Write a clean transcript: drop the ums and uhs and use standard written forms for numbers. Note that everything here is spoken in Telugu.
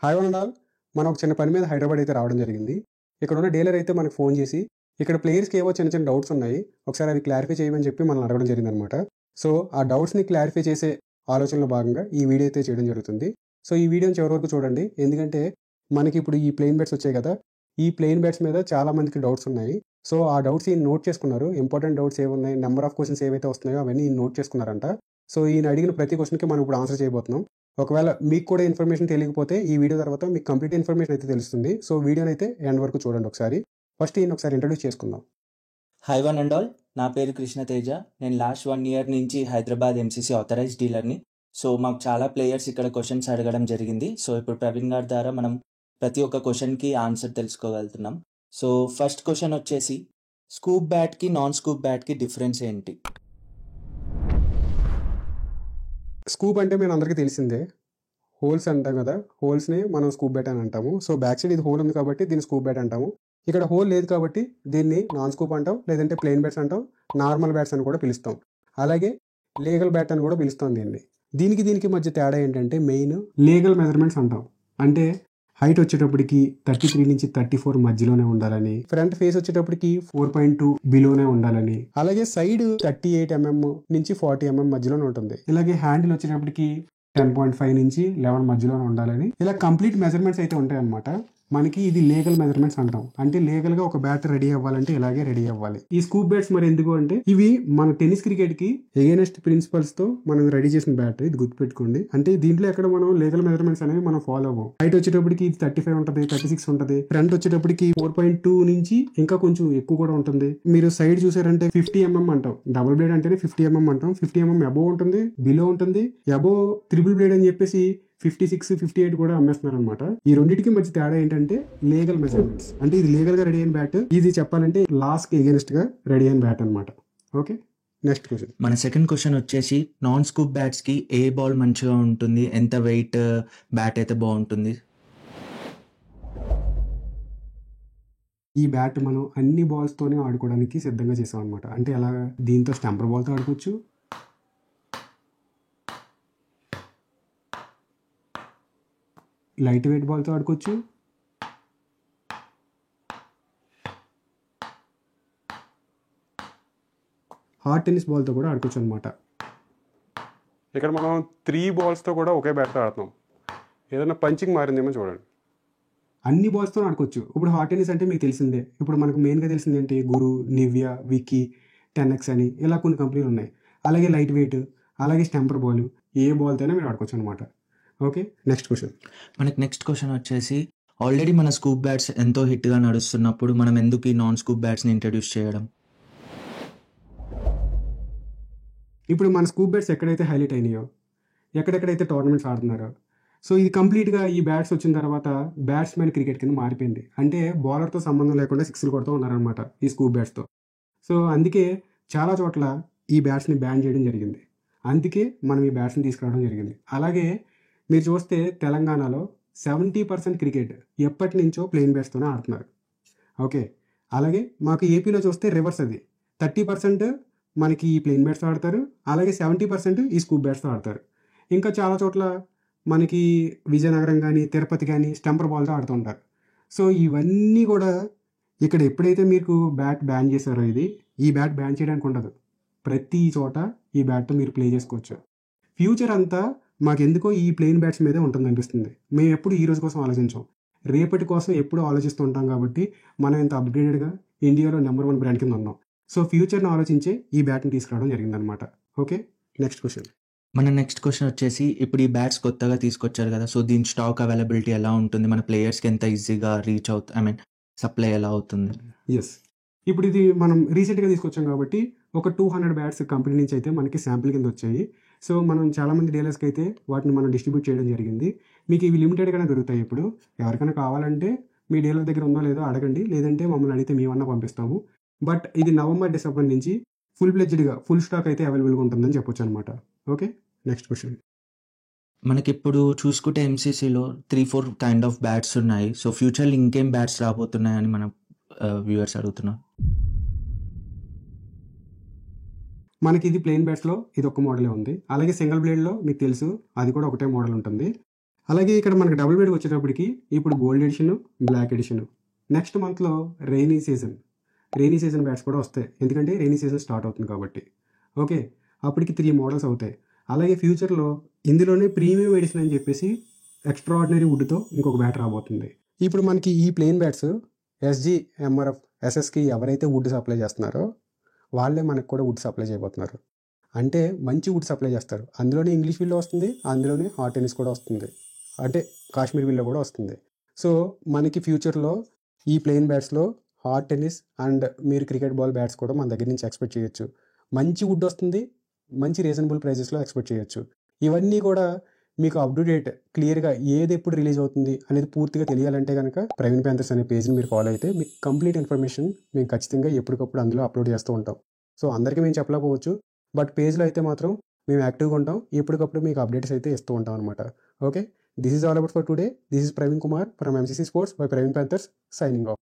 Hi one and all. మనం ఒక చిన్న పని మీద హైదరాబాద్ అయితే రావడం జరిగింది. ఇక్కడ ఉన్న డీలర్ అయితే మనకు ఫోన్ చేసి ఇక్కడ ప్లేయర్స్కి ఏవో చిన్న చిన్న డౌట్స్ ఉన్నాయి, ఒకసారి అవి క్లారిఫై చేయమని చెప్పి మనం అడగడం జరిగిందనమాట. సో ఆ డౌట్స్ని క్లారిఫై చేసే ఆలోచనలో భాగంగా ఈ వీడియో అయితే చేయడం జరుగుతుంది. సో ఈ వీడియోని చివరి వరకు చూడండి, ఎందుకంటే మనకి ఇప్పుడు ఈ ప్లెయిన్ బెట్స్ వచ్చాయి కదా, ఈ ప్లెయిన్ బెట్స్ మీద చాలా మందికి డౌట్స్ ఉన్నాయి. సో ఆ డౌట్స్ ఈయన నోట్ చేసుకున్నారు. ఇంపార్టెంట్ డౌట్స్ ఏమున్నాయి, నెంబర్ ఆఫ్ క్వశ్చన్స్ ఏవైతే వస్తున్నాయో అవన్నీ ఈయన నోట్ చేసుకున్నారంట. సో ఈయన అడిగిన ప్రతి క్వశ్చన్కి మనం ఇప్పుడు ఆన్సర్ చేయబోతున్నాం. ఒకవేళ మీకు కూడా ఇన్ఫర్మేషన్ తెలియకపోతే ఈ వీడియో తర్వాత మీకు కంప్లీట్ ఇన్ఫర్మేషన్ అయితే తెలుస్తుంది. సో వీడియోని అయితే ఎండ్ వరకు చూడండి ఒకసారి. ఫస్ట్ ఈయన ఒకసారి ఇంట్రడ్యూస్ చేసుకుందాం. హాయ్ వన్ అండ్ ఆల్, నా పేరు కృష్ణ తేజ. నేను లాస్ట్ 1 year నుంచి హైదరాబాద్ ఎంసీసీ ఆథరైజ్డ్ డీలర్ని. సో మాకు చాలా ప్లేయర్స్ ఇక్కడ క్వశ్చన్స్ అడగడం జరిగింది. సో ఇప్పుడు ప్రవీణ్ గారి ద్వారా మనం ప్రతి ఒక్క క్వశ్చన్కి ఆన్సర్ తెలుసుకోగలుగుతున్నాం. సో ఫస్ట్ క్వశ్చన్ వచ్చేసి, స్కూప్ బ్యాట్కి నాన్ స్కూప్ బ్యాట్కి డిఫరెన్స్ ఏంటి? స్కూప్ అంటే మేము అందరికీ తెలిసిందే, హోల్స్ అంటాం కదా, హోల్స్ని మనం స్కూప్ బ్యాట్ అని అంటాము. సో బ్యాక్ సైడ్ ఇది హోల్ ఉంది కాబట్టి దీన్ని స్కూప్ బ్యాట్ అంటాము. ఇక్కడ హోల్ లేదు కాబట్టి దీన్ని నాన్ స్కూప్ అంటాం, లేదంటే ప్లెయిన్ బ్యాట్స్ అంటాం, నార్మల్ బ్యాట్స్ అని కూడా పిలుస్తాం, అలాగే లీగల్ బ్యాట్ అని కూడా పిలుస్తాం దీన్ని. దీనికి మధ్య తేడా ఏంటంటే మెయిన్ లీగల్ మెజర్మెంట్స్ అంటాం. అంటే హైట్ వచ్చేటప్పటికి 33 నుంచి 34 మధ్యలోనే ఉండాలని, ఫ్రంట్ ఫేస్ వచ్చేటప్పటికి 4.2 బిలోనే ఉండాలని, అలాగే సైడ్ 38 mm నుంచి 40 mm మధ్యలోనే ఉంటుంది. ఇలాగే హ్యాండిల్ వచ్చేటప్పటికి 10.5 నుంచి 11 మధ్యలోనే ఉండాలని, ఇలా కంప్లీట్ మెజర్మెంట్స్ అయితే ఉంటాయి అన్నమాట. మనకి ఇది లీగల్ మెజర్మెంట్స్ అంటాం. అంటే లీగల్ గా ఒక బ్యాట్ రెడీ అవ్వాలంటే ఇలాగే రెడీ అవ్వాలి. ఈ స్కూప్ బ్యాట్స్ మరి ఎందుకు అంటే ఇవి మన టెన్నిస్ క్రికెట్ కి ఎగైనెస్ట్ ప్రిన్సిపల్స్ తో మనం రెడీ చేసిన బ్యాట్. ఇది గుర్తుపెట్టుకోండి. అంటే దీంట్లో ఎక్కడ మనం లీగల్ మెజర్మెంట్స్ అనేవి మనం ఫాలో అవ్వం. హైట్ వచ్చేటప్పటికి 35 ఉంటుంది, 36 ఉంటుంది. ఫ్రంట్ వచ్చేటప్పటికి 4.2 నుంచి ఇంకా కొంచెం ఎక్కువ కూడా ఉంటుంది. మీరు సైడ్ చూసారంటే 50 mm అంటాం. డబుల్ బ్లేడ్ అంటేనే 50 mm అంటాం. 50 mm అబోవ్ ఉంటుంది, బిలో ఉంటుంది. అబోవ్ త్రిబుల్ బ్లేడ్ అని చెప్పేసి 56, 58 కూడా అమ్మేస్తున్నారు అనమాట. ఈ రెండింటికి మధ్య తేడా ఏంటంటే లీగల్ మెజర్మెంట్స్. అంటే ఇది లీగల్ గా రెడీ అయిన బ్యాట్, ఇది చెప్పాలంటే లాస్ కి ఎగెన్స్ట్ గా రెడీ అయిన బ్యాట్ అనమాట. Okay, next question. మన సెకండ్ క్వశ్చన్ వచ్చేసి, నాన్ స్కూప్ బ్యాట్స్కి ఏ బాల్ మంచిగా ఉంటుంది, ఎంత వెయిట్ బ్యాట్ అయితే బాగుంటుంది? ఈ బ్యాట్ మనం అన్ని బాల్స్ తోనే ఆడుకోవడానికి సిద్ధంగా చేసాం అనమాట. అంటే అలా దీంతో స్టంపర్ బాల్ తో ఆడుకోవచ్చు, లైట్ వెయిట్ బాల్తో ఆడుకోవచ్చు, హార్డ్ టెన్నిస్ బాల్తో కూడా ఆడుకోవచ్చు అనమాట. ఇక్కడ మనం 3 బాల్స్తో కూడా ఒకే బ్యాట్తో ఆడుతున్నాం. ఏదైనా పంచింగ్ మారిందేమో చూడండి. అన్ని బాల్స్తో ఆడుకోవచ్చు. ఇప్పుడు హార్డ్ టెన్నిస్ అంటే మీకు తెలిసిందే. ఇప్పుడు మనకు మెయిన్గా తెలిసింది ఏంటి, గురు, నివ్యా, విక్కీ, 10X అని ఇలా కొన్ని కంపెనీలు ఉన్నాయి. అలాగే లైట్ వెయిట్, అలాగే స్టంపర్ బాల్, ఏ బాల్తో అయినా మీరు ఆడుకోవచ్చు అనమాట. Okay, next question. మనకి నెక్స్ట్ క్వశ్చన్ వచ్చేసి, ఆల్రెడీ మన స్కూప్ బ్యాట్స్ ఎంతో హిట్గా నడుస్తున్నప్పుడు మనం ఎందుకు ఈ నాన్ స్కూప్ బ్యాట్స్ని ఇంట్రడ్యూస్ చేయడం? ఇప్పుడు మన స్కూప్ బ్యాట్స్ ఎక్కడైతే హైలైట్ అయినాయో, ఎక్కడెక్కడైతే టోర్నమెంట్స్ ఆడుతున్నారో, సో ఇది కంప్లీట్గా ఈ బ్యాట్స్ వచ్చిన తర్వాత బ్యాట్స్మెన్ క్రికెట్ కింద మారిపోయింది. అంటే బౌలర్తో సంబంధం లేకుండా సిక్స్లు కొడుతూ ఉన్నారనమాట ఈ స్కూప్ బ్యాట్స్తో. సో అందుకే చాలా చోట్ల ఈ బ్యాట్స్ని బ్యాన్ చేయడం జరిగింది. అందుకే మనం ఈ బ్యాట్స్ని తీసుకురావడం జరిగింది. అలాగే మీరు చూస్తే తెలంగాణలో 70% క్రికెట్ ఎప్పటి నుంచో ప్లెయిన్ బ్యాట్స్తోనే ఆడుతున్నారు. ఓకే, అలాగే మాకు ఏపీలో చూస్తే రివర్స్, అది 30% మనకి ఈ ప్లెయిన్ బ్యాట్స్ ఆడతారు, అలాగే 70% ఈ స్కూప్ బ్యాట్స్తో ఆడతారు. ఇంకా చాలా చోట్ల మనకి విజయనగరం కానీ తిరుపతి కానీ స్టంపర్ బాల్తో ఆడుతుంటారు. సో ఇవన్నీ కూడా ఇక్కడ ఎప్పుడైతే మీకు బ్యాట్ బ్యాన్ చేశారో, ఈ బ్యాట్ బ్యాన్ చేయడానికి ఉండదు. ప్రతి చోట ఈ బ్యాట్తో మీరు ప్లే చేసుకోవచ్చు. ఫ్యూచర్ అంతా మాకెందుకో ఈ ప్లెయిన్ బ్యాట్స్ మీదే ఉంటుంది అనిపిస్తుంది. మేము ఎప్పుడు ఈ రోజు కోసం ఆలోచించాం, రేపటి కోసం ఎప్పుడు ఆలోచిస్తూ ఉంటాం. కాబట్టి మనం ఇంత అప్గ్రేడెడ్గా ఇండియాలో నెంబర్ 1 బ్రాండ్ కింద ఉన్నాం. సో ఫ్యూచర్ని ఆలోచించే ఈ బ్యాట్ని తీసుకురావడం జరిగిందనమాట. Okay, next question. మన నెక్స్ట్ క్వశ్చన్ వచ్చేసి, ఇప్పుడు ఈ బ్యాట్స్ కొత్తగా తీసుకొచ్చారు కదా, సో దీని స్టాక్ అవైలబిలిటీ ఎలా ఉంటుంది, మన ప్లేయర్స్కి ఎంత ఈజీగా రీచ్ అవుతుంది, సప్లై ఎలా అవుతుంది? ఎస్, ఇప్పుడు ఇది మనం రీసెంట్గా తీసుకొచ్చాం కాబట్టి ఒక 200 బ్యాట్స్ కంపెనీ నుంచి అయితే మనకి శాంపిల్ కింద వచ్చాయి. సో మనం చాలామంది డీలర్స్కి అయితే వాటిని మనం డిస్ట్రిబ్యూట్ చేయడం జరిగింది. మీకు ఇవి లిమిటెడ్గానే దొరుకుతాయి. ఇప్పుడు ఎవరికైనా కావాలంటే మీ డీలర్ దగ్గర ఉందో లేదో అడగండి, లేదంటే మమ్మల్ని అడిగితే మేమన్నా పంపిస్తాము. బట్ ఇది November, December నుంచి ఫుల్ ప్లెడ్జ్డ్గా ఫుల్ స్టాక్ అయితే అవైలబుల్గా ఉంటుందని చెప్పొచ్చు అనమాట. Okay, next question. మనకి ఇప్పుడు చూసుకుంటే ఎంసీసీలో 3-4 కైండ్ ఆఫ్ బ్యాట్స్ ఉన్నాయి. సో ఫ్యూచర్లో ఇంకేం బ్యాట్స్ రాబోతున్నాయని మన వ్యూవర్స్ అడుగుతున్నారు. మనకి ఇది ప్లెయిన్ బ్యాట్స్లో ఇది ఒక మోడలే ఉంది. అలాగే సింగిల్ బ్లేడ్లో మీకు తెలుసు అది కూడా ఒకటే మోడల్ ఉంటుంది. అలాగే ఇక్కడ మనకి డబుల్ బెడ్ వచ్చేటప్పటికి ఇప్పుడు gold edition, black edition. Next మంత్లో రైనీ సీజన్ బ్యాట్స్ కూడా వస్తాయి, ఎందుకంటే రైనీ సీజన్ స్టార్ట్ అవుతుంది కాబట్టి. ఓకే, అప్పటికి 3 మోడల్స్ అవుతాయి. అలాగే ఫ్యూచర్లో ఇందులోనే ప్రీమియం ఎడిషన్ అని చెప్పేసి ఎక్స్ట్రా ఆర్డినరీ వుడ్తో ఇంకొక బ్యాట్ రాబోతుంది. ఇప్పుడు మనకి ఈ ప్లెయిన్ బ్యాట్స్ ఎస్జీ, ఎంఆర్ఎఫ్, ఎస్ఎస్కి ఎవరైతే వుడ్ సప్లై చేస్తున్నారో వాళ్ళే మనకు కూడా వుడ్ సప్లై చేయబోతున్నారు. అంటే మంచి వుడ్ సప్లై చేస్తారు. అందులోనే ఇంగ్లీష్ విల్లో వస్తుంది, అందులోనే హాట్ టెన్నిస్ కూడా వస్తుంది, అంటే కాశ్మీర్ విల్లో కూడా వస్తుంది. సో మనకి ఫ్యూచర్లో ఈ ప్లెయిన్ బ్యాట్స్లో హాట్ టెన్నిస్ అండ్ మీరు క్రికెట్ బాల్ బ్యాట్స్ కూడా మన దగ్గర నుంచి ఎక్స్పెక్ట్ చేయొచ్చు. మంచి వుడ్ వస్తుంది, మంచి రీజనబుల్ ప్రైజెస్లో ఎక్స్పెక్ట్ చేయొచ్చు. ఇవన్నీ కూడా మీకు అప్ టు డేట్ క్లియర్గా ఏది ఎప్పుడు రిలీజ్ అవుతుంది అనేది పూర్తిగా తెలియాలంటే కనుక ప్రవీణ్ ప్యాంథర్స్ అనే పేజ్ని మీరు ఫాలో అయితే మీకు కంప్లీట్ ఇన్ఫర్మేషన్ మేము ఖచ్చితంగా ఎప్పటికప్పుడు అందులో అప్లోడ్ చేస్తూ ఉంటాం. సో అందరికీ మేము చెప్పలేకపోవచ్చు, బట్ పేజ్లో అయితే మాత్రం మేము యాక్టివ్గా ఉంటాం, ఎప్పటికప్పుడు మీకు అప్డేట్స్ అయితే ఇస్తూ ఉంటాం అనమాట. Okay, this is all about for today. This is Praveen Kumar from MCC sports by Praveen Panthers, signing off.